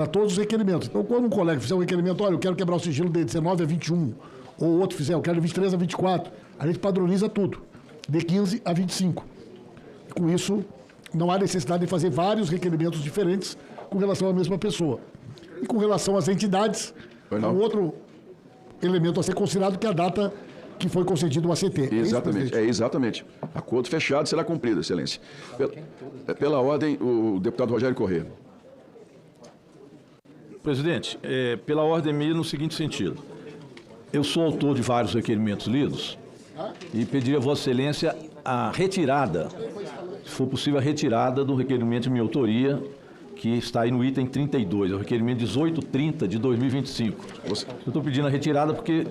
para todos os requerimentos. Então, quando um colega fizer um requerimento, olha, eu quero quebrar o sigilo de 19 a 21, ou outro fizer, eu quero de 23 a 24, a gente padroniza tudo, de 15 a 25. Com isso, não há necessidade de fazer vários requerimentos diferentes com relação à mesma pessoa. E com relação às entidades, um outro elemento a ser considerado que é a data que foi concedido o ACT. Exatamente, exatamente. Acordo fechado será cumprido, Excelência. Pela ordem, o deputado Rogério Corrêa. Presidente, pela ordem minha, no seguinte sentido. Eu sou autor de vários requerimentos lidos e pediria a Vossa Excelência a retirada, se for possível, a retirada do requerimento de minha autoria, que está aí no item 32, é o requerimento 1830 de 2025. Eu estou pedindo a retirada porque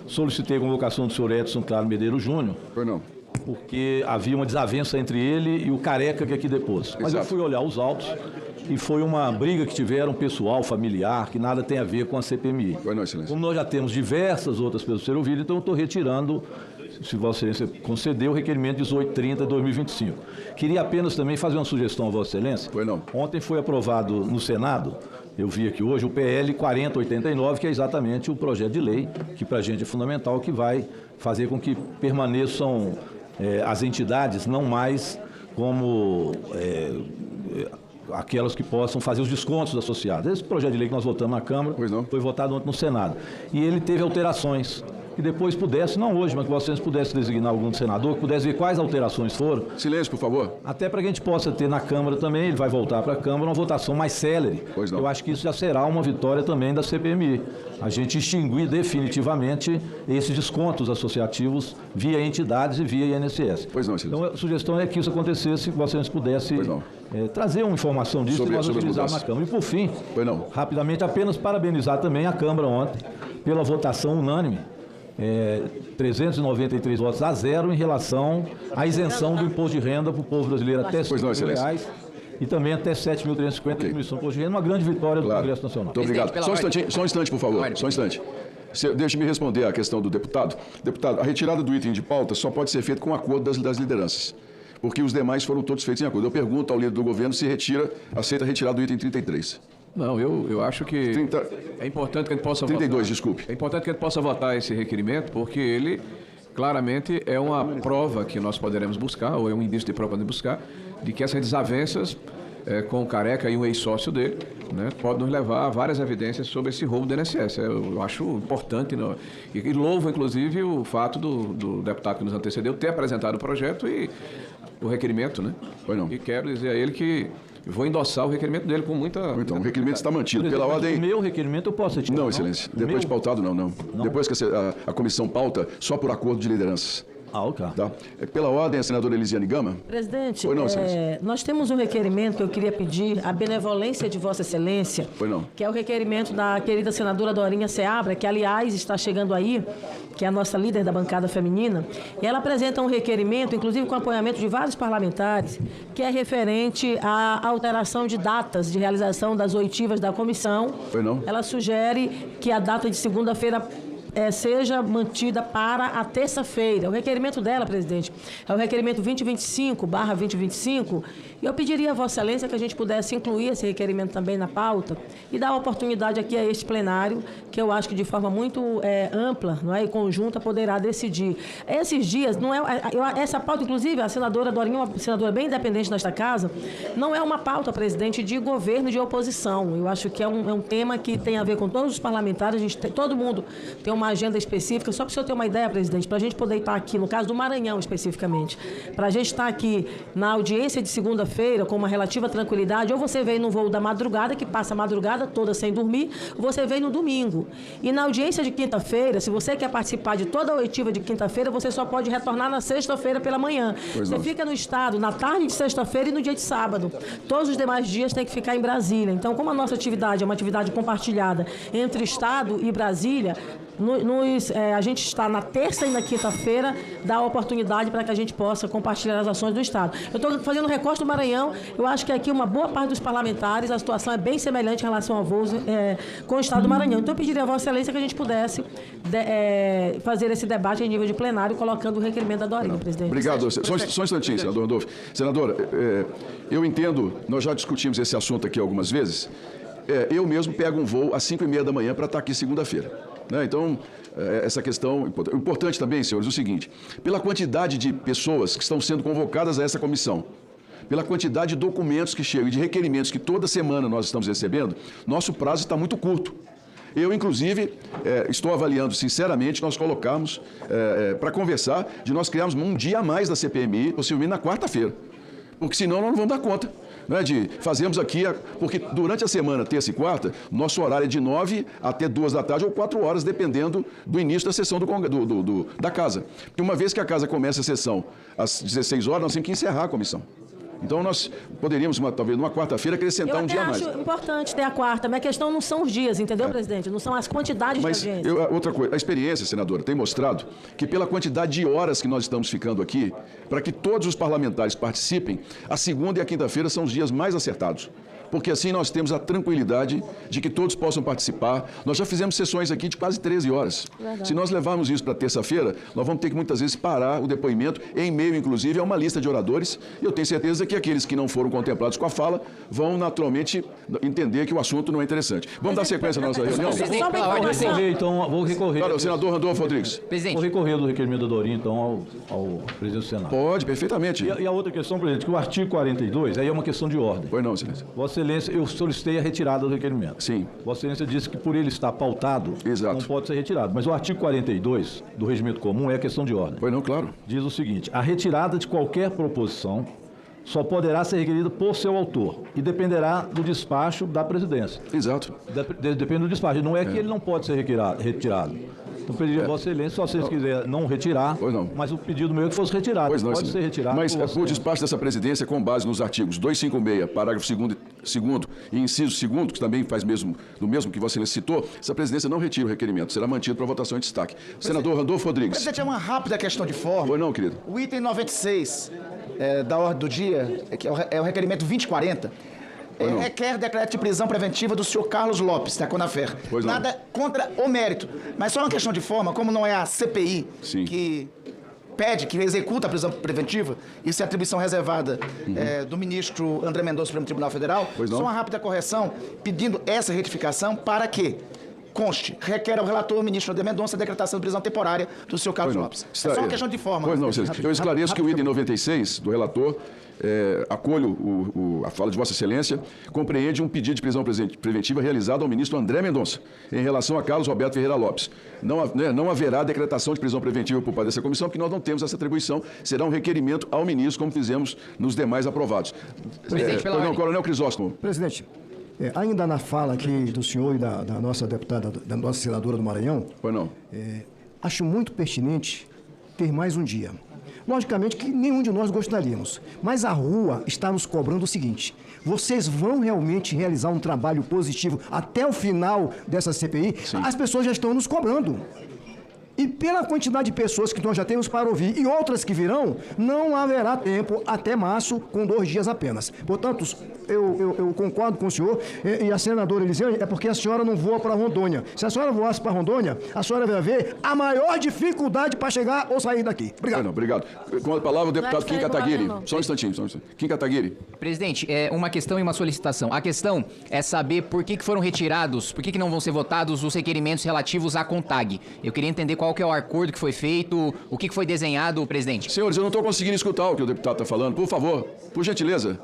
solicitei a convocação do senhor Edson Claro Medeiros Júnior. Pois não. Porque havia uma desavença entre ele e o Careca que aqui depôs. Mas eu fui olhar os autos e foi uma briga que tiveram pessoal, familiar, que nada tem a ver com a CPMI. Pois não, Excelência. Como nós já temos diversas outras pessoas a ser ouvidas, então eu estou retirando, se Vossa Excelência concedeu, o requerimento 1830 de 2025. Queria apenas também fazer uma sugestão a Vossa Excelência. Pois não. Ontem foi aprovado no Senado, eu vi aqui hoje, o PL 4089, que é exatamente o projeto de lei, que para a gente é fundamental, que vai fazer com que permaneçam as entidades não mais como aquelas que possam fazer os descontos associados. Esse projeto de lei que nós votamos na Câmara foi votado ontem no Senado. E ele teve alterações. Que depois pudesse, não hoje, mas que vocês pudessem designar algum senador, que pudesse ver quais alterações foram. Silêncio, por favor. Até para que a gente possa ter na Câmara também, ele vai voltar para a Câmara, uma votação mais célere. Pois não. Eu acho que isso já será uma vitória também da CPMI. A gente extinguir definitivamente esses descontos associativos via entidades e via INSS. Pois não, Silêncio. Então a sugestão é que isso acontecesse, que vocês pudessem trazer uma informação disso e nós utilizarmos na Câmara. E por fim, rapidamente, apenas parabenizar também a Câmara ontem pela votação unânime. 393 votos a 0 em relação à isenção do imposto de renda para o povo brasileiro até R$5.000 e também até 7.350 de diminuição do imposto de renda, uma grande vitória do Congresso Nacional. Muito obrigado. Só um instante, por favor. Só um instante. Deixe-me responder à questão do deputado. Deputado, a retirada do item de pauta só pode ser feita com acordo das lideranças, porque os demais foram todos feitos em acordo. Eu pergunto ao líder do governo se aceita a retirada do item 33. Não, eu acho que é importante que a gente possa 32, desculpe. É importante que a gente possa votar esse requerimento, porque ele claramente é uma prova que nós poderemos buscar, ou é um indício de prova para buscar, de que essas desavenças com o Careca e um ex-sócio dele, né, podem nos levar a várias evidências sobre esse roubo do INSS. Eu acho importante, né, e louvo, inclusive, o fato do deputado que nos antecedeu ter apresentado o projeto e o requerimento, né? Pois não. E quero dizer a ele que vou endossar o requerimento dele com muita... Então, o requerimento está mantido. Pela ordem... O meu requerimento eu posso retirar? Não, Excelência. Depois de pautado, não. Depois que a comissão pauta, só por acordo de lideranças. Ok. Tá? Pela ordem, a senadora Elisiane Gama. Presidente, não, nós temos um requerimento que eu queria pedir à benevolência de Vossa Excelência, que é o requerimento da querida senadora Dorinha Seabra, que, aliás, está chegando aí, que é a nossa líder da bancada feminina, e ela apresenta um requerimento, inclusive com apoiamento de vários parlamentares, que é referente à alteração de datas de realização das oitivas da comissão. Ela sugere que a data de segunda-feira seja mantida para a terça-feira. O requerimento dela, presidente, é o requerimento 2025/2025, e eu pediria a Vossa Excelência que a gente pudesse incluir esse requerimento também na pauta e dar a oportunidade aqui a este plenário, que eu acho que de forma muito ampla, não é, e conjunta poderá decidir. Esses dias, não é, essa pauta, inclusive, a senadora Dorinha, uma senadora bem independente nesta casa, não é uma pauta, presidente, de governo e de oposição. Eu acho que é um tema que tem a ver com todos os parlamentares, todo mundo tem uma agenda específica, só para o senhor ter uma ideia, presidente, para a gente poder estar aqui, no caso do Maranhão especificamente, para a gente estar aqui na audiência de segunda-feira com uma relativa tranquilidade, ou você vem no voo da madrugada, que passa a madrugada toda sem dormir, ou você vem no domingo. E na audiência de quinta-feira, se você quer participar de toda a oitiva de quinta-feira, você só pode retornar na sexta-feira pela manhã. Você fica no estado na tarde de sexta-feira e no dia de sábado. Todos os demais dias tem que ficar em Brasília. Então, como a nossa atividade é uma atividade compartilhada entre estado e Brasília, a gente está na terça e na quinta-feira, dá a oportunidade para que a gente possa compartilhar as ações do Estado. Eu estou fazendo recorte do Maranhão, eu acho que aqui uma boa parte dos parlamentares, a situação é bem semelhante em relação a voos com o Estado do Maranhão. Então eu pediria a Vossa Excelência que a gente pudesse fazer esse debate em nível de plenário, colocando o requerimento da Dorinha, presidente. Obrigado. Só um instantinho, senador Randolfo. Senadora, eu entendo, nós já discutimos esse assunto aqui algumas vezes. eu mesmo pego um voo às 5h30 da manhã para estar aqui segunda-feira. Né? Então, essa questão... O importante também, senhores, é o seguinte, pela quantidade de pessoas que estão sendo convocadas a essa comissão, pela quantidade de documentos que chegam e de requerimentos que toda semana nós estamos recebendo, nosso prazo está muito curto. Eu, inclusive, estou avaliando sinceramente nós colocarmos para conversar de nós criarmos um dia a mais da CPMI, possivelmente na quarta-feira, porque senão nós não vamos dar conta. Né, de fazermos aqui, porque durante a semana, terça e quarta, nosso horário é de 9 até 2 da tarde ou 4 horas, dependendo do início da sessão da casa. Porque uma vez que a casa começa a sessão às 16 horas, nós temos que encerrar a comissão. Então, nós poderíamos, talvez, numa quarta-feira, acrescentar um dia a mais. Eu acho importante ter a quarta, mas a questão não são os dias, entendeu, presidente? Não são as quantidades de agentes. Outra coisa, a experiência, senadora, tem mostrado que pela quantidade de horas que nós estamos ficando aqui, para que todos os parlamentares participem, a segunda e a quinta-feira são os dias mais acertados. Porque assim nós temos a tranquilidade de que todos possam participar. Nós já fizemos sessões aqui de quase 13 horas. Verdade. Se nós levarmos isso para terça-feira, nós vamos ter que muitas vezes parar o depoimento, em meio, inclusive, a uma lista de oradores. E eu tenho certeza que aqueles que não foram contemplados com a fala vão naturalmente entender que o assunto não é interessante. Vamos dar sequência à nossa reunião? Vou recorrer. Olha, o senador Randolfo Rodrigues. Presidente. Vou recorrer do requerimento da Dorinha, então, ao presidente do Senado. Pode, perfeitamente. E a outra questão, presidente, que o artigo 42, aí é uma questão de ordem. Pois não, excelência. Vossa Excelência, eu solicitei a retirada do requerimento. Sim. Vossa Excelência disse que por ele estar pautado, exato, não pode ser retirado. Mas o artigo 42 do regimento comum é a questão de ordem. Pois não, claro. Diz o seguinte: a retirada de qualquer proposição só poderá ser requerida por seu autor e dependerá do despacho da presidência. Exato. Depende do despacho. Não é que ele não pode ser retirado. Então, pedi a Vossa Excelência, só se vocês quiserem não retirar, mas o pedido meu é que fosse retirado. Pois não, pode ser retirado. Mas por despacho dessa presidência, com base nos artigos 256, parágrafo 2º e inciso 2º, que também faz do mesmo que Vossa Excelência citou, essa presidência não retira o requerimento, será mantido para votação em destaque. Senador Randolfo Rodrigues. Presidente, é uma rápida questão de forma. Pois não, querido. O item 96 da ordem do dia, que é o requerimento 2040, requer decreto de prisão preventiva do senhor Carlos Lopes, da Conafer. Nada contra o mérito, mas só uma questão de forma, como não é a CPI que pede, que executa a prisão preventiva, isso é atribuição reservada do ministro André Mendonça, Supremo Tribunal Federal, só uma rápida correção, pedindo essa retificação para que conste, requer ao relator, o ministro André Mendonça, a decretação de prisão temporária do senhor Carlos Lopes. É só uma questão de forma. Pois não, eu esclareço que o item 96 do relator, acolho a fala de Vossa Excelência, compreende um pedido de prisão preventiva realizado ao ministro André Mendonça, em relação a Carlos Roberto Ferreira Lopes. Não haverá decretação de prisão preventiva por parte dessa comissão, porque nós não temos essa atribuição. Será um requerimento ao ministro, como fizemos nos demais aprovados. Presidente, Coronel Crisóstomo. Presidente, ainda na fala aqui do senhor e da nossa deputada, da nossa senadora do Maranhão, acho muito pertinente ter mais um dia. Logicamente que nenhum de nós gostaríamos, mas a rua está nos cobrando o seguinte: vocês vão realmente realizar um trabalho positivo até o final dessa CPI? Sim. As pessoas já estão nos cobrando. E pela quantidade de pessoas que nós já temos para ouvir e outras que virão, não haverá tempo até março, com 2 dias apenas. Portanto, eu concordo com o senhor e a senadora Elisiane, é porque a senhora não voa para Rondônia. Se a senhora voasse para Rondônia, a senhora vai ver a maior dificuldade para chegar ou sair daqui. Obrigado. Obrigado. Com a palavra o deputado Kim Kataguiri. Só um instantinho. Kim Kataguiri. Presidente, uma questão e uma solicitação. A questão é saber por que foram retirados, por que não vão ser votados os requerimentos relativos à CONTAG. Eu queria entender qual que é o acordo que foi feito, o que foi desenhado, presidente. Senhores, eu não estou conseguindo escutar o que o deputado está falando. Por favor, por gentileza.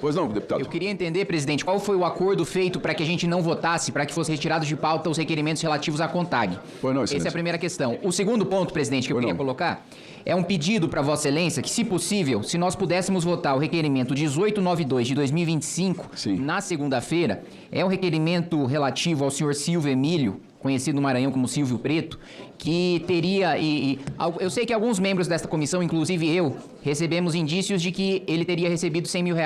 Pois não, deputado. Eu queria entender, presidente, qual foi o acordo feito para que a gente não votasse, para que fossem retirados de pauta os requerimentos relativos à CONTAG. Pois não, Essa é a primeira questão. O segundo ponto, presidente, que eu queria colocar é um pedido para Vossa Excelência que, se possível, se nós pudéssemos votar o requerimento 1892 de 2025 na segunda-feira, é um requerimento relativo ao senhor Silvio Emílio, conhecido no Maranhão como Silvio Preto, que teria, eu sei que alguns membros desta comissão, inclusive eu, recebemos indícios de que ele teria recebido R$100 mil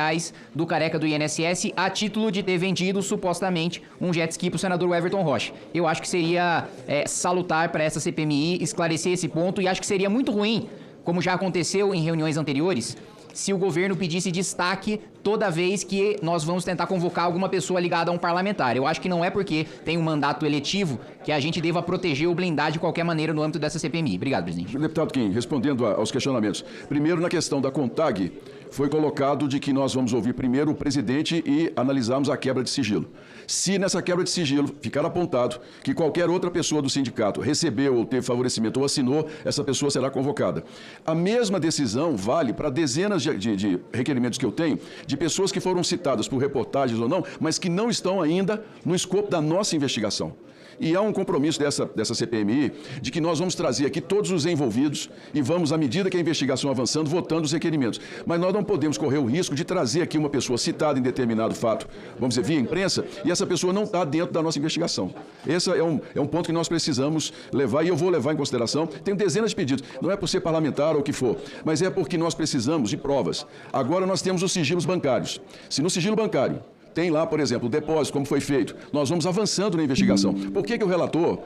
do careca do INSS a título de ter vendido, supostamente, um jet ski para o senador Everton Rocha. Eu acho que seria salutar para essa CPMI esclarecer esse ponto e acho que seria muito ruim, como já aconteceu em reuniões anteriores, se o governo pedisse destaque toda vez que nós vamos tentar convocar alguma pessoa ligada a um parlamentar. Eu acho que não é porque tem um mandato eletivo que a gente deva proteger ou blindar de qualquer maneira no âmbito dessa CPMI. Obrigado, presidente. Deputado Kim, respondendo aos questionamentos. Primeiro, na questão da CONTAG, foi colocado de que nós vamos ouvir primeiro o presidente e analisarmos a quebra de sigilo. Se nessa quebra de sigilo ficar apontado que qualquer outra pessoa do sindicato recebeu ou teve favorecimento ou assinou, essa pessoa será convocada. A mesma decisão vale para dezenas de requerimentos que eu tenho de pessoas que foram citadas por reportagens ou não, mas que não estão ainda no escopo da nossa investigação. E há um compromisso dessa CPMI de que nós vamos trazer aqui todos os envolvidos e vamos, à medida que a investigação avançando, votando os requerimentos. Mas nós não podemos correr o risco de trazer aqui uma pessoa citada em determinado fato, vamos dizer, via imprensa, e essa pessoa não está dentro da nossa investigação. Esse é um ponto que nós precisamos levar, e eu vou levar em consideração. Tenho dezenas de pedidos, não é por ser parlamentar ou o que for, mas é porque nós precisamos de provas. Agora nós temos os sigilos bancários. Se no sigilo bancário tem lá, por exemplo, o depósito, como foi feito, nós vamos avançando na investigação. Por que o relator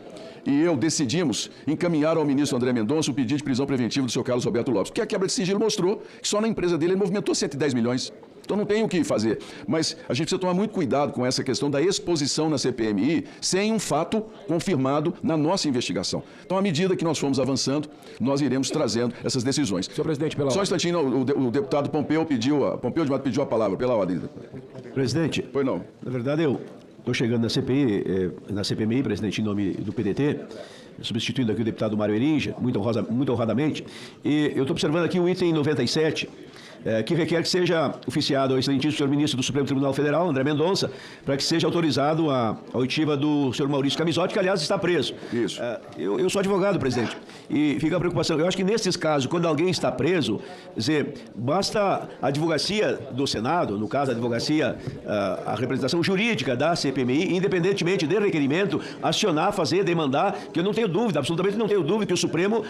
e eu decidimos encaminhar ao ministro André Mendonça o pedido de prisão preventiva do senhor Carlos Roberto Lopes? Porque a quebra de sigilo mostrou que só na empresa dele ele movimentou 110 milhões. Então não tem o que fazer. Mas a gente precisa tomar muito cuidado com essa questão da exposição na CPMI sem um fato confirmado na nossa investigação. Então, à medida que nós formos avançando, nós iremos trazendo essas decisões. Senhor presidente, pela ordem. Só um instantinho, o deputado Pompeu de Mato pediu a palavra, pela ordem. Presidente. Pois não. Na verdade, eu estou chegando na CPMI, presidente, em nome do PDT, substituindo aqui o deputado Mário Erinja, muito honradamente, e eu estou observando aqui o item 97, que requer que seja oficiado ao excelentíssimo senhor ministro do Supremo Tribunal Federal, André Mendonça, para que seja autorizado a oitiva do senhor Maurício Camisotti, que, aliás, está preso. Isso. Eu sou advogado, presidente, e fica a preocupação. Eu acho que, nesses casos, quando alguém está preso, quer dizer, basta a advocacia do Senado, no caso, a advocacia, a representação jurídica da CPMI, independentemente do requerimento, acionar, fazer, demandar, que eu não tenho dúvida, absolutamente não tenho dúvida que o Supremo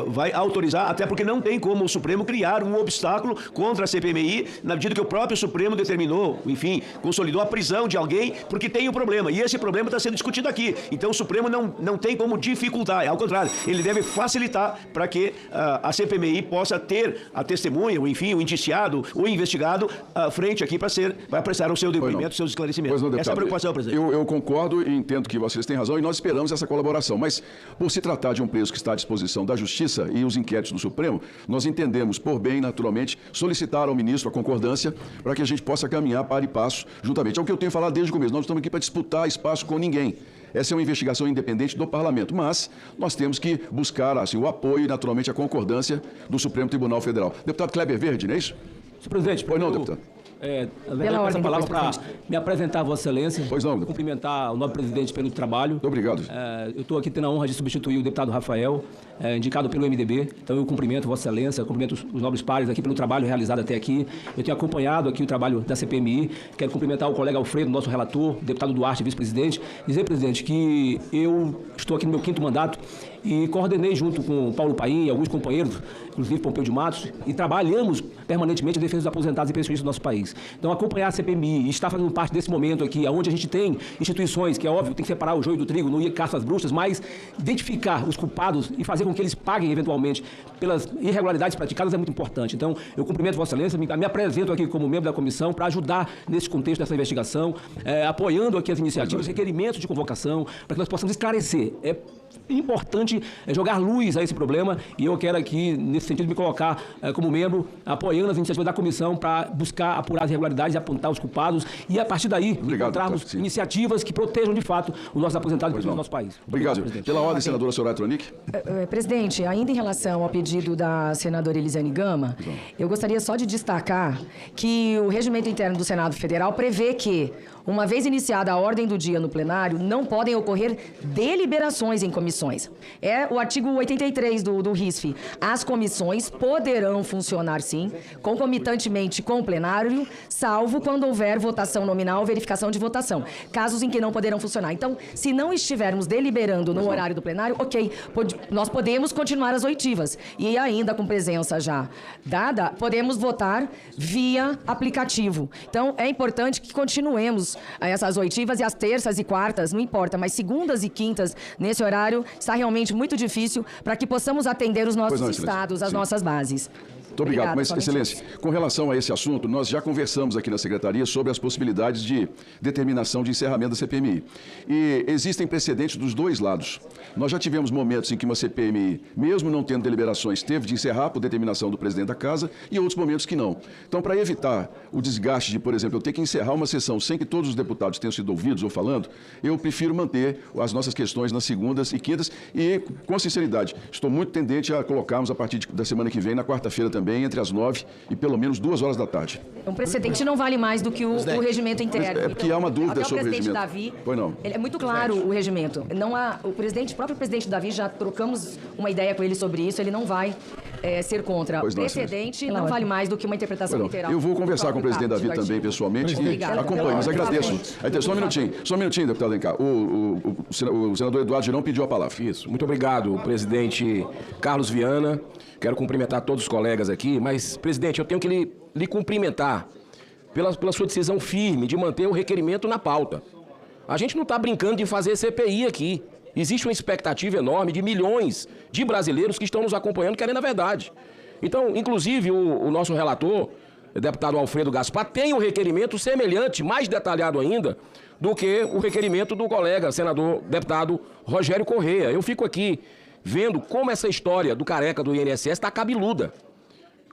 vai autorizar, até porque não tem como o Supremo criar um obstáculo contra a CPMI, na medida que o próprio Supremo determinou, enfim, consolidou a prisão de alguém, porque tem um problema, e esse problema está sendo discutido aqui. Então o Supremo não tem como dificultar, ao contrário, ele deve facilitar para que a CPMI possa ter a testemunha, ou enfim, o indiciado, o investigado, frente aqui para prestar o seu depoimento, os seus esclarecimentos. Não, essa é a preocupação, presidente. Eu concordo e entendo que vocês têm razão, e nós esperamos essa colaboração, mas por se tratar de um preso que está à disposição da Justiça e os inquéritos do Supremo, nós entendemos por bem, naturalmente, solicitar ao ministro a concordância para que a gente possa caminhar para e passo juntamente. É o que eu tenho falado desde o começo. Nós estamos aqui para disputar espaço com ninguém. Essa é uma investigação independente do Parlamento, mas nós temos que buscar assim, o apoio e, naturalmente, a concordância do Supremo Tribunal Federal. Deputado Kleber Verde, não é isso? Senhor presidente, pois não, deputado. Pela ordem, palavra para me apresentar a Vossa Excelência. Pois não. Cumprimentar o nobre presidente pelo trabalho. Muito obrigado. Eu estou aqui tendo a honra de substituir o deputado Rafael, indicado pelo MDB. Então eu cumprimento Vossa Excelência, cumprimento os nobres pares aqui pelo trabalho realizado até aqui. Eu tenho acompanhado aqui o trabalho da CPMI. Quero cumprimentar o colega Alfredo, nosso relator, o deputado Duarte, vice-presidente. Dizer, presidente, que eu estou aqui no meu 5º mandato e coordenei junto com o Paulo Paim e alguns companheiros, inclusive Pompeu de Matos, e trabalhamos permanentemente em defesa dos aposentados e pensionistas do nosso país. Então, acompanhar a CPMI e estar fazendo parte desse momento aqui, onde a gente tem instituições, que é óbvio, tem que separar o joio do trigo, não ir caça às bruxas, mas identificar os culpados e fazer com que eles paguem, eventualmente, pelas irregularidades praticadas é muito importante. Então, eu cumprimento Vossa Excelência, me apresento aqui como membro da comissão para ajudar nesse contexto dessa investigação, apoiando aqui as iniciativas, requerimentos de convocação, para que nós possamos esclarecer. É importante jogar luz a esse problema e eu quero aqui, nesse sentido, me colocar como membro, apoiando as iniciativas da comissão para buscar apurar as irregularidades e apontar os culpados e, a partir daí, encontrarmos iniciativas que protejam, de fato, os nossos aposentados e do nosso país. Obrigado. Pela ordem, senadora Soraya Tronic. Presidente, ainda em relação ao pedido da senadora Elisiane Gama, eu gostaria só de destacar que o regimento interno do Senado Federal prevê que, uma vez iniciada a ordem do dia no plenário, não podem ocorrer deliberações em comissões. É o artigo 83 do RISF. As comissões poderão funcionar, sim, concomitantemente com o plenário, salvo quando houver votação nominal ou verificação de votação. Casos em que não poderão funcionar. Então, se não estivermos deliberando no horário do plenário, ok, nós podemos continuar as oitivas. E ainda com presença já dada, podemos votar via aplicativo. Então, é importante que continuemos essas oitivas e as terças e quartas, não importa, mas segundas e quintas, nesse horário, está realmente muito difícil para que possamos atender os nossos estados, as nossas bases. Muito obrigado. Mas, Excelência, com relação a esse assunto, nós já conversamos aqui na Secretaria sobre as possibilidades de determinação de encerramento da CPMI. E existem precedentes dos dois lados. Nós já tivemos momentos em que uma CPMI, mesmo não tendo deliberações, teve de encerrar por determinação do presidente da Casa e outros momentos que não. Então, para evitar o desgaste de, por exemplo, eu ter que encerrar uma sessão sem que todos os deputados tenham sido ouvidos ou falando, eu prefiro manter as nossas questões nas segundas e quintas e, com sinceridade, estou muito tendente a colocarmos a partir da semana que vem, na quarta-feira também, entre as 9 e pelo menos 2 horas da tarde. Um precedente não vale mais do que o regimento interno. É porque há uma dúvida sobre o regimento. Davi, pois não. Ele é muito claro o regimento. Não há, o próprio presidente Davi, já trocamos uma ideia com ele sobre isso, ele não vai ser contra. O precedente não vale mais do que uma interpretação literal. Eu vou conversar com o presidente Davi também, pessoalmente, e acompanho, mas agradeço. Só um minutinho, deputado Alencar. O senador Eduardo Girão pediu a palavra. Isso. Muito obrigado, presidente Carlos Viana. Quero cumprimentar todos os colegas aqui, mas, presidente, eu tenho que lhe cumprimentar pela sua decisão firme de manter o requerimento na pauta. A gente não está brincando de fazer CPI aqui. Existe uma expectativa enorme de milhões de brasileiros que estão nos acompanhando querendo a verdade. Então, inclusive, o nosso relator, o deputado Alfredo Gaspar, tem um requerimento semelhante, mais detalhado ainda, do que o requerimento do colega, senador, deputado Rogério Correia. Eu fico aqui vendo como essa história do careca do INSS está cabeluda.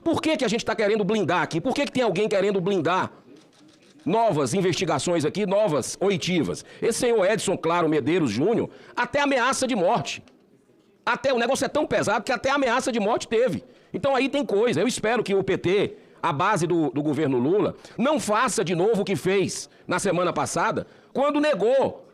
Por que a gente está querendo blindar aqui? Por que tem alguém querendo blindar novas investigações aqui, novas oitivas? Esse senhor Edson Claro Medeiros Júnior, até ameaça de morte. O negócio é tão pesado que até ameaça de morte teve. Então aí tem coisa. Eu espero que o PT, a base do governo Lula, não faça de novo o que fez na semana passada, quando negou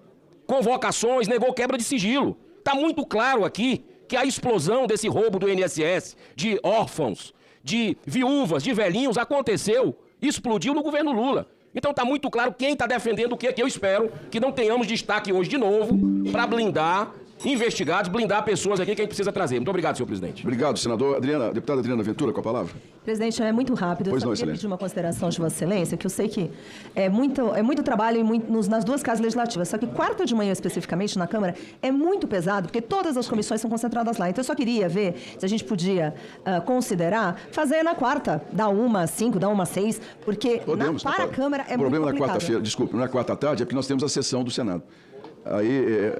convocações, negou quebra de sigilo. Está muito claro aqui que a explosão desse roubo do INSS, de órfãos, de viúvas, de velhinhos, aconteceu, explodiu no governo Lula. Então está muito claro quem está defendendo o que eu espero que não tenhamos destaque hoje de novo para blindar investigados, blindar pessoas aqui que a gente precisa trazer. Muito obrigado, senhor presidente. Obrigado, senador. Deputada Adriana Ventura, com a palavra. Presidente, é muito rápido. Pois eu não, só queria excelência. pedir uma consideração de Vossa Excelência, que eu sei que é muito trabalho nas duas casas legislativas, só que quarta de manhã, especificamente, na Câmara, é muito pesado, porque todas as comissões são concentradas lá. Então, eu só queria ver se a gente podia considerar fazer na quarta, da 1 às 5, da 1 às 6, porque para a Câmara é muito complicado. O problema na quarta-feira, desculpe, na quarta tarde, é porque nós temos a sessão do Senado. Aí...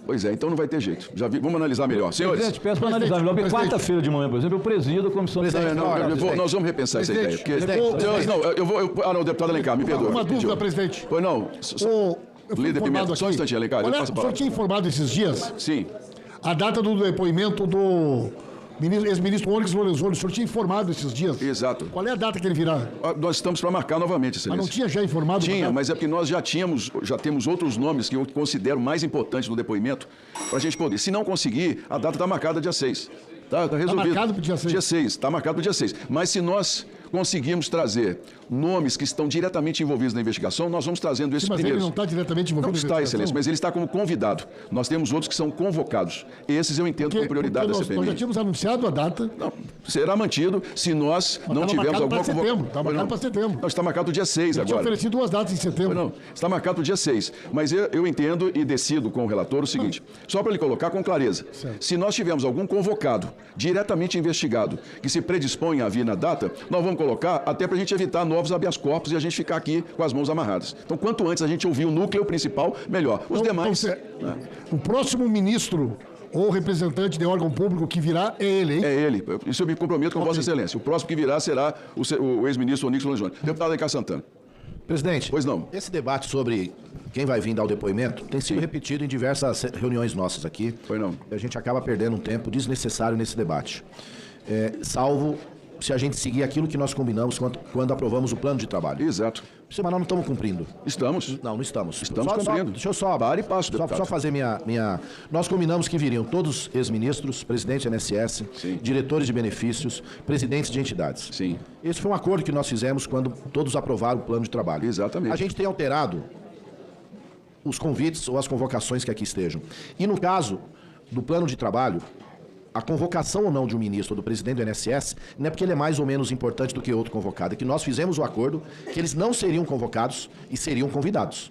Pois é, então não vai ter jeito. Vamos analisar melhor. Senhores. Presidente, peço para analisar melhor, porque quarta-feira de manhã, por exemplo, eu presido a comissão de nós vamos repensar essa ideia. Não, deputado Alencar, me perdoa. Uma dúvida, presidente. Pois não. Líder Pimenta, só um instantinho, Alencar. O senhor tinha informado esses dias? Sim. A data do depoimento do ex-ministro Onyx Lorenzoni, o senhor tinha informado esses dias? Exato. Qual é a data que ele virá? Nós estamos para marcar novamente, excelência. Mas não tinha já informado? Tinha, mas é porque nós já temos outros nomes que eu considero mais importantes no depoimento para a gente poder. Se não conseguir, a data está marcada dia 6. Está resolvido. Está marcado para o dia 6? Dia 6, está marcado para o dia 6. Mas se nós conseguimos trazer nomes que estão diretamente envolvidos na investigação, nós vamos trazendo esses primeiros. Mas ele não está diretamente envolvido na investigação? Não está, excelência, mas ele está como convidado. Nós temos outros que são convocados. Esses eu entendo com prioridade da CPMI. Nós já tínhamos anunciado a data. Não, será mantido se nós não tivermos alguma convocação. Está marcado para setembro. Não, está marcado para o dia 6 agora. Eu tinha oferecido 2 datas em setembro. Não, está marcado para o dia 6. Mas eu entendo e decido com o relator o seguinte, só para ele colocar com clareza. Certo. Se nós tivermos algum convocado, diretamente investigado, que se predispõe a vir na data, nós vamos colocar até para a gente evitar novos habeas corpus e a gente ficar aqui com as mãos amarradas. Então, quanto antes a gente ouvir o núcleo principal, melhor. Os demais... O próximo ministro ou representante de órgão público que virá é ele, hein? É ele. Isso eu me comprometo com Vossa Excelência. O próximo que virá será o ex-ministro Onyx Lorenzoni. Deputado Alencar Santana. Presidente, pois não. Esse debate sobre quem vai vir dar o depoimento tem sido repetido em diversas reuniões nossas aqui. Pois não. E a gente acaba perdendo um tempo desnecessário nesse debate. Salvo se a gente seguir aquilo que nós combinamos quando aprovamos o plano de trabalho. Exato. Mas nós não estamos cumprindo. Estamos? Não estamos. Estamos cumprindo. Deixa eu só fazer minha... Nós combinamos que viriam todos ex-ministros, presidente da INSS, diretores de benefícios, presidentes de entidades. Sim. Esse foi um acordo que nós fizemos quando todos aprovaram o plano de trabalho. Exatamente. A gente tem alterado os convites ou as convocações que aqui estejam. E no caso do plano de trabalho, a convocação ou não de um ministro ou do presidente do INSS não é porque ele é mais ou menos importante do que outro convocado, é que nós fizemos o acordo que eles não seriam convocados e seriam convidados,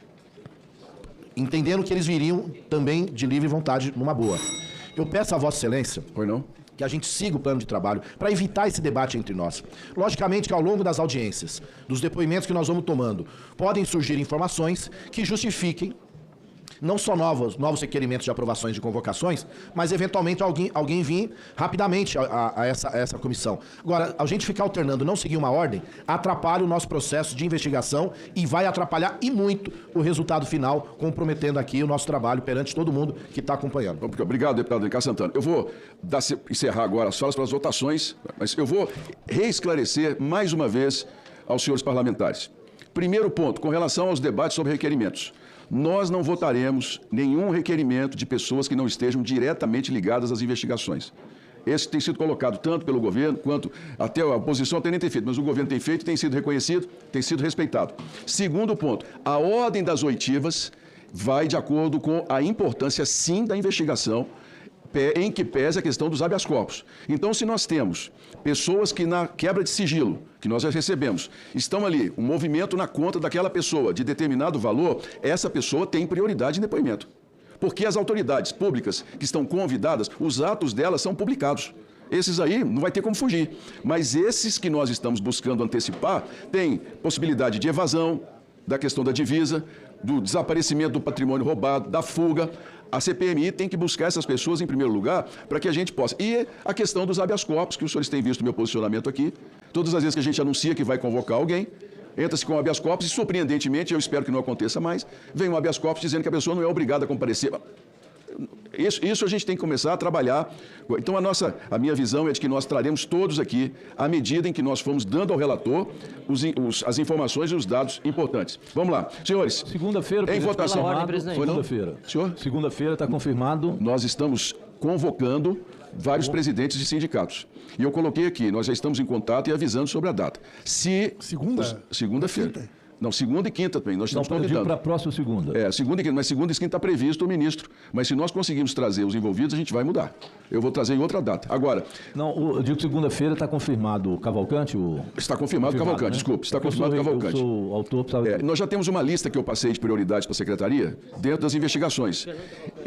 entendendo que eles viriam também de livre vontade, numa boa. Eu peço a Vossa Excelência que a gente siga o plano de trabalho, para evitar esse debate entre nós. Logicamente que ao longo das audiências, dos depoimentos que nós vamos tomando, podem surgir informações que justifiquem não só novos requerimentos de aprovações de convocações, mas eventualmente alguém vir rapidamente a essa comissão. Agora, a gente ficar alternando, não seguir uma ordem, atrapalha o nosso processo de investigação e vai atrapalhar e muito o resultado final, comprometendo aqui o nosso trabalho perante todo mundo que está acompanhando. Obrigado, deputado Ricardo Santana. Eu vou encerrar agora as falas para as votações, mas eu vou reesclarecer mais uma vez aos senhores parlamentares. Primeiro ponto, com relação aos debates sobre requerimentos. Nós não votaremos nenhum requerimento de pessoas que não estejam diretamente ligadas às investigações. Esse tem sido colocado tanto pelo governo, quanto até a oposição até nem tem feito, mas o governo tem feito, tem sido reconhecido, tem sido respeitado. Segundo ponto, a ordem das oitivas vai de acordo com a importância, sim, da investigação, em que pese a questão dos habeas corpus. Então, se nós temos pessoas que na quebra de sigilo, que nós já recebemos, estão ali, um movimento na conta daquela pessoa de determinado valor, essa pessoa tem prioridade em depoimento. Porque as autoridades públicas que estão convidadas, os atos delas são publicados. Esses aí não vai ter como fugir. Mas esses que nós estamos buscando antecipar, têm possibilidade de evasão, da questão da divisa, do desaparecimento do patrimônio roubado, da fuga. A CPMI tem que buscar essas pessoas em primeiro lugar para que a gente possa. E a questão dos habeas corpus, que os senhores têm visto o meu posicionamento aqui. Todas as vezes que a gente anuncia que vai convocar alguém, entra-se com habeas corpus e, surpreendentemente, eu espero que não aconteça mais, vem um habeas corpus dizendo que a pessoa não é obrigada a comparecer. Isso a gente tem que começar a trabalhar. Então, a minha visão é de que nós traremos todos aqui, à medida em que nós fomos dando ao relator as informações e os dados importantes. Vamos lá. Senhores, segunda-feira, em votação. Segunda-feira. Senhor? Segunda-feira está confirmado. Nós estamos convocando vários presidentes de sindicatos. E eu coloquei aqui, nós já estamos em contato e avisando sobre a data. Segunda-feira. Não, segunda e quinta também, nós estamos convidando. Para a próxima segunda. Segunda e quinta, mas segunda e quinta está previsto o ministro. Mas se nós conseguirmos trazer os envolvidos, a gente vai mudar. Eu vou trazer em outra data. Agora... Não, eu digo que segunda-feira está confirmado o Cavalcante? Está confirmado o Cavalcante, né? Desculpe, está confirmado o Cavalcante. Eu sou o autor, nós já temos uma lista que eu passei de prioridades para a Secretaria, dentro das investigações.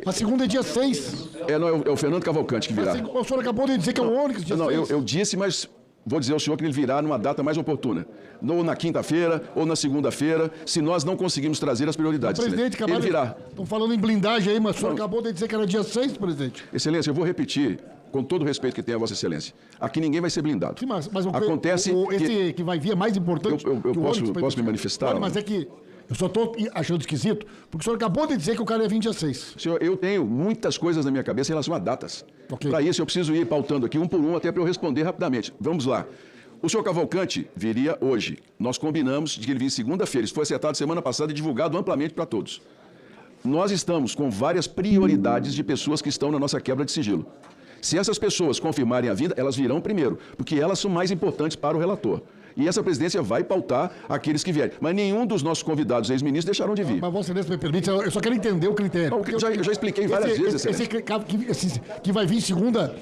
A segunda é dia 6. É o Fernando Cavalcante que virá. O senhor acabou de dizer que é o Onyx dia 6. Não, eu disse, mas... Vou dizer ao senhor que ele virá numa data mais oportuna. Ou na quinta-feira, ou na segunda-feira, se nós não conseguimos trazer as prioridades. Presidente, ele virá. Estão falando em blindagem aí, mas o senhor acabou de dizer que era dia 6, presidente. Excelência, eu vou repetir, com todo o respeito que tem a Vossa Excelência. Aqui ninguém vai ser blindado. Sim, mas acontece esse que vai vir é mais importante eu posso me manifestar? Mas é que eu só estou achando esquisito, porque o senhor acabou de dizer que o cara ia vir dia 6. Senhor, eu tenho muitas coisas na minha cabeça em relação a datas. Para isso, eu preciso ir pautando aqui um por um, até para eu responder rapidamente. Vamos lá. O senhor Cavalcante viria hoje. Nós combinamos de que ele viria segunda-feira. Isso foi acertado semana passada e divulgado amplamente para todos. Nós estamos com várias prioridades de pessoas que estão na nossa quebra de sigilo. Se essas pessoas confirmarem a vinda, elas virão primeiro, porque elas são mais importantes para o relator. E essa presidência vai pautar aqueles que vierem. Mas nenhum dos nossos convidados ex-ministros deixaram de vir. Mas, Vossa Excelência, me permite, eu só quero entender o critério. Não, eu já expliquei várias vezes, esse que vai vir segunda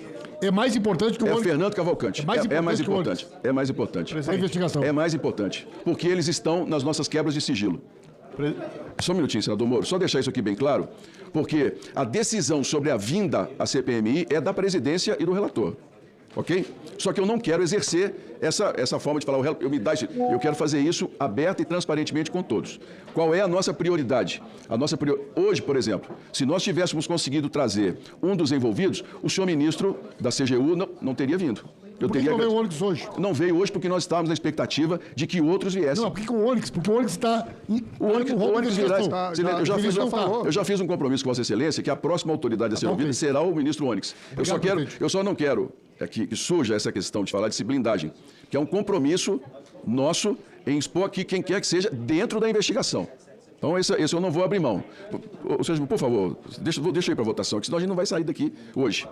é mais importante que o Onyx. É Fernando Cavalcante. É mais importante. É mais importante. A investigação. É mais importante. Porque eles estão nas nossas quebras de sigilo. Só um minutinho, senador Moro. Só deixar isso aqui bem claro. Porque a decisão sobre a vinda à CPMI é da presidência e do relator. Ok? Só que eu não quero exercer essa forma de falar, eu quero fazer isso aberta e transparentemente com todos. Qual é a nossa prioridade? Hoje, por exemplo, se nós tivéssemos conseguido trazer um dos envolvidos, o senhor ministro da CGU não teria vindo. Por que não veio o Onyx hoje? Não veio hoje porque nós estávamos na expectativa de que outros viessem. Não, por que o Onyx? Porque o Onyx está... O Onyx virá. Eu já fiz um compromisso com Vossa Excelência que a próxima autoridade a ser ouvida será o ministro Onyx. Eu só não quero que surja essa questão de falar de blindagem, que é um compromisso nosso em expor aqui quem quer que seja dentro da investigação. Então, esse eu não vou abrir mão. Ou seja, por favor, deixa eu ir para a votação, que senão a gente não vai sair daqui hoje.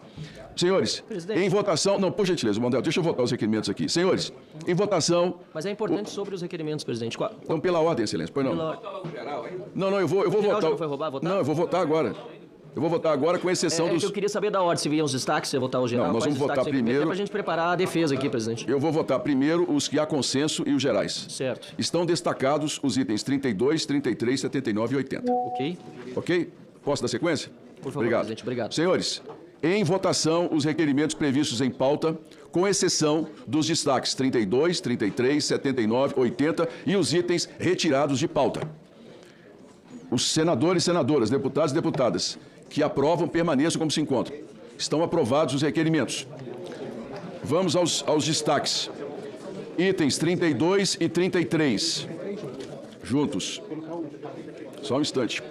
Senhores, em votação... Não, por gentileza, Mandel, deixa eu votar os requerimentos aqui. Senhores, em votação... Mas é importante sobre os requerimentos, presidente. Então, pela ordem, Excelência, pois não. Não, eu vou votar... Não foi roubar, votar? Não, eu vou votar agora. Eu vou votar agora com exceção dos... Eu queria saber da ordem, se viam os destaques, você votar o geral. Não, nós vamos votar primeiro... Para a gente preparar a defesa aqui, presidente. Eu vou votar primeiro os que há consenso e os gerais. Certo. Estão destacados os itens 32, 33, 79 e 80. Ok. Ok? Posso dar sequência? Por favor, presidente, obrigado. Senhores, em votação os requerimentos previstos em pauta, com exceção dos destaques 32, 33, 79, 80 e os itens retirados de pauta. Os senadores e senadoras, deputados e deputadas que aprovam permaneçam como se encontram. Estão aprovados os requerimentos. Vamos aos destaques. Itens 32 e 33. Juntos. Só um instante.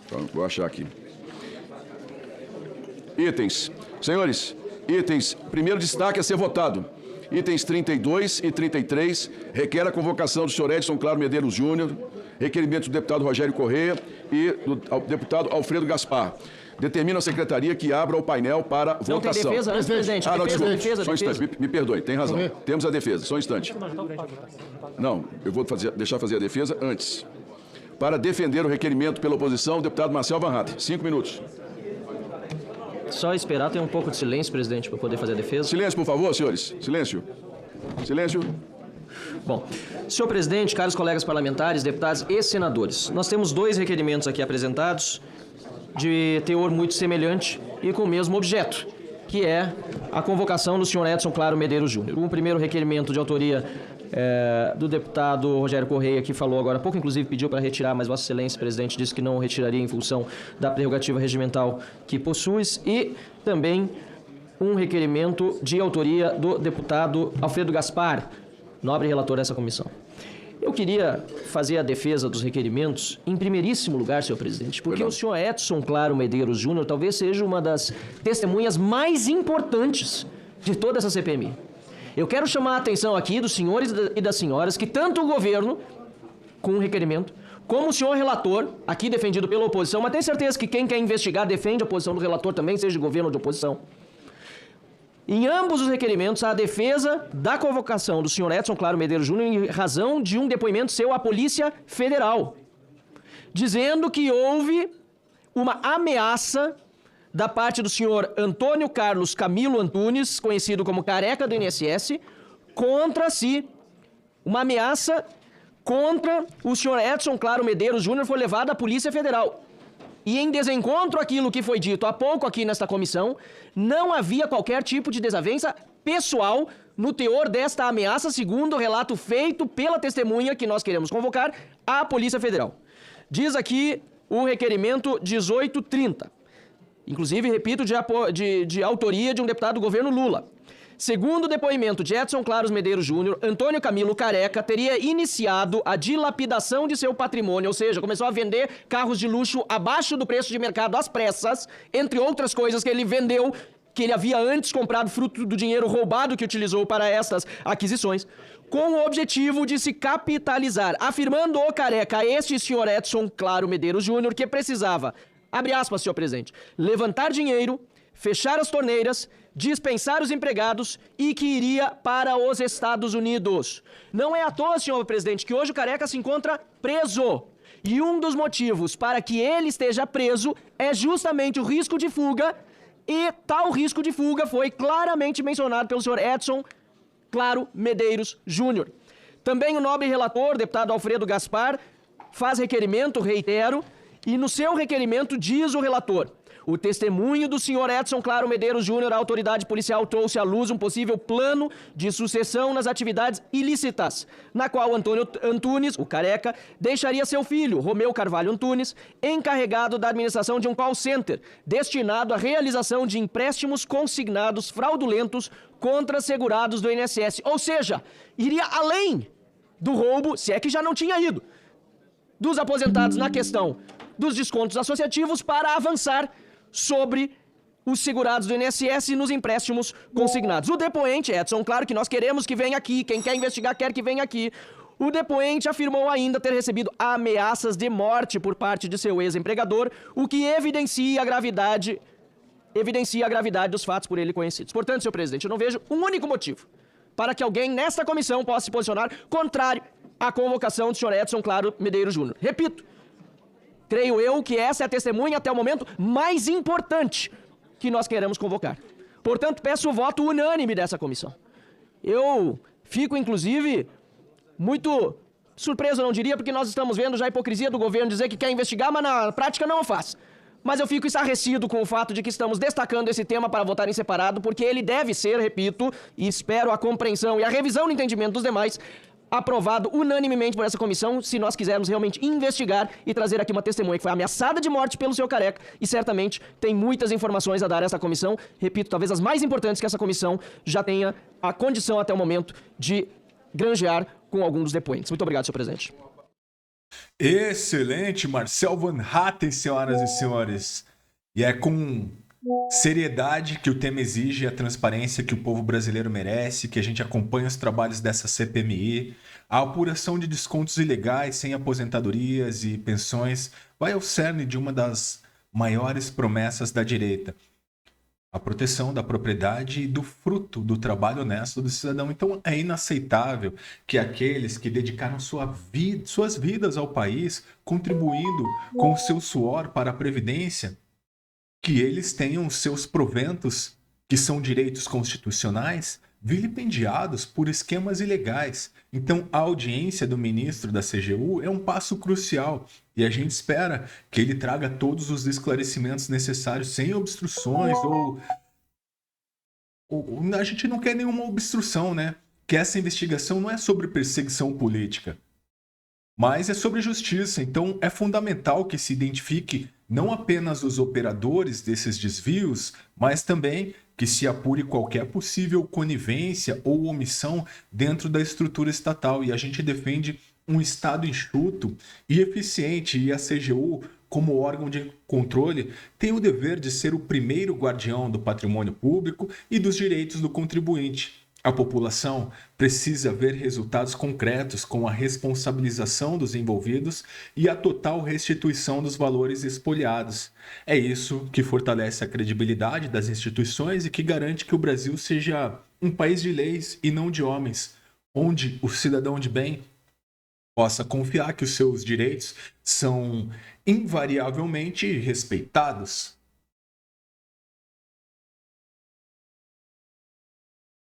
Então, vou achar aqui. Itens. Senhores, itens. Primeiro destaque a ser votado. Itens 32 e 33 requer a convocação do senhor Edson Claro Medeiros Júnior, requerimento do deputado Rogério Correia e do deputado Alfredo Gaspar. Determina a secretaria que abra o painel para votação. Não tem defesa, né, presidente? Não, Defesa. Só um instante, me perdoe, tem razão. Temos a defesa, só um instante. Não, eu vou deixar fazer a defesa antes. Para defender o requerimento pela oposição, o deputado Marcel Van Hatten. 5 minutos. Só esperar, tem um pouco de silêncio, presidente, para poder fazer a defesa. Silêncio, por favor, senhores. Silêncio. Silêncio. Bom, senhor presidente, caros colegas parlamentares, deputados e senadores, nós temos 2 requerimentos aqui apresentados de teor muito semelhante e com o mesmo objeto, que é a convocação do senhor Edson Claro Medeiros Júnior. Um primeiro requerimento de autoria do deputado Rogério Correia, que falou agora há pouco, inclusive pediu para retirar, mas Vossa Excelência, presidente, disse que não retiraria em função da prerrogativa regimental que possui, e também um requerimento de autoria do deputado Alfredo Gaspar, nobre relator dessa comissão. Eu queria fazer a defesa dos requerimentos em primeiríssimo lugar, senhor presidente, porque o senhor Edson Claro Medeiros Júnior talvez seja uma das testemunhas mais importantes de toda essa CPMI. Eu quero chamar a atenção aqui dos senhores e das senhoras que tanto o governo, com um requerimento, como o senhor relator, aqui defendido pela oposição, mas tenho certeza que quem quer investigar defende a posição do relator também, seja de governo ou de oposição. Em ambos os requerimentos, há a defesa da convocação do senhor Edson Claro Medeiros Júnior em razão de um depoimento seu à Polícia Federal, dizendo que houve uma ameaça da parte do senhor Antônio Carlos Camilo Antunes, conhecido como Careca do INSS, contra si. Uma ameaça contra o senhor Edson Claro Medeiros Júnior foi levada à Polícia Federal. E em desencontro àquilo que foi dito há pouco aqui nesta comissão, não havia qualquer tipo de desavença pessoal no teor desta ameaça, segundo o relato feito pela testemunha que nós queremos convocar à Polícia Federal. Diz aqui o requerimento 1830. Inclusive, repito, de autoria de um deputado do governo Lula. Segundo o depoimento de Edson Claro Medeiros Júnior, Antônio Camilo Careca teria iniciado a dilapidação de seu patrimônio, ou seja, começou a vender carros de luxo abaixo do preço de mercado às pressas, entre outras coisas que ele vendeu, que ele havia antes comprado fruto do dinheiro roubado que utilizou para estas aquisições, com o objetivo de se capitalizar, afirmando o Careca, este senhor Edson Claro Medeiros Júnior, que precisava, abre aspas, senhor presidente, levantar dinheiro, fechar as torneiras, dispensar os empregados e que iria para os Estados Unidos. Não é à toa, senhor presidente, que hoje o Careca se encontra preso. E um dos motivos para que ele esteja preso é justamente o risco de fuga, e tal risco de fuga foi claramente mencionado pelo senhor Edson Claro Medeiros Júnior. Também o nobre relator, deputado Alfredo Gaspar, faz requerimento, reitero, e no seu requerimento diz o relator: o testemunho do senhor Edson Claro Medeiros Júnior, a autoridade policial trouxe à luz um possível plano de sucessão nas atividades ilícitas, na qual Antônio Antunes, o Careca, deixaria seu filho, Romeu Carvalho Antunes, encarregado da administração de um call center, destinado à realização de empréstimos consignados fraudulentos contra segurados do INSS. Ou seja, iria além do roubo, se é que já não tinha ido, dos aposentados na questão dos descontos associativos para avançar sobre os segurados do INSS nos empréstimos consignados. O depoente, Edson, claro que nós queremos que venha aqui, quem quer investigar quer que venha aqui. O depoente afirmou ainda ter recebido ameaças de morte por parte de seu ex-empregador, o que evidencia a gravidade dos fatos por ele conhecidos. Portanto, senhor presidente, eu não vejo um único motivo para que alguém nesta comissão possa se posicionar contrário à convocação do senhor Edson Claro Medeiros Júnior. Repito, creio eu que essa é a testemunha até o momento mais importante que nós queremos convocar. Portanto, peço o voto unânime dessa comissão. Eu fico, inclusive, muito Surpreso não diria, porque nós estamos vendo já a hipocrisia do governo dizer que quer investigar, mas na prática não o faz. Mas eu fico estarrecido com o fato de que estamos destacando esse tema para votar em separado, porque ele deve ser, repito, e espero a compreensão e a revisão no entendimento dos demais, aprovado unanimemente por essa comissão, se nós quisermos realmente investigar e trazer aqui uma testemunha que foi ameaçada de morte pelo seu Careca e certamente tem muitas informações a dar a essa comissão, repito, talvez as mais importantes que essa comissão já tenha a condição até o momento de granjear com algum dos depoentes. Muito obrigado, senhor presidente. Excelente, Marcel Van Hatten, senhoras e senhores. E é com seriedade que o tema exige, a transparência que o povo brasileiro merece, que a gente acompanha os trabalhos dessa CPMI. A apuração de descontos ilegais sem aposentadorias e pensões vai ao cerne de uma das maiores promessas da direita: a proteção da propriedade e do fruto do trabalho honesto do cidadão. Então é inaceitável que aqueles que dedicaram suas vidas ao país, contribuindo com o seu suor para a Previdência, que eles tenham seus proventos, que são direitos constitucionais, vilipendiados por esquemas ilegais. Então a audiência do ministro da CGU é um passo crucial e a gente espera que ele traga todos os esclarecimentos necessários sem obstruções ou a gente não quer nenhuma obstrução, né? Que essa investigação não é sobre perseguição política, mas é sobre justiça. Então é fundamental que se identifique não apenas os operadores desses desvios, mas também que se apure qualquer possível conivência ou omissão dentro da estrutura estatal. E a gente defende um Estado enxuto e eficiente, e a CGU, como órgão de controle, tem o dever de ser o primeiro guardião do patrimônio público e dos direitos do contribuinte. A população precisa ver resultados concretos com a responsabilização dos envolvidos e a total restituição dos valores espoliados. É isso que fortalece a credibilidade das instituições e que garante que o Brasil seja um país de leis e não de homens, onde o cidadão de bem possa confiar que os seus direitos são invariavelmente respeitados.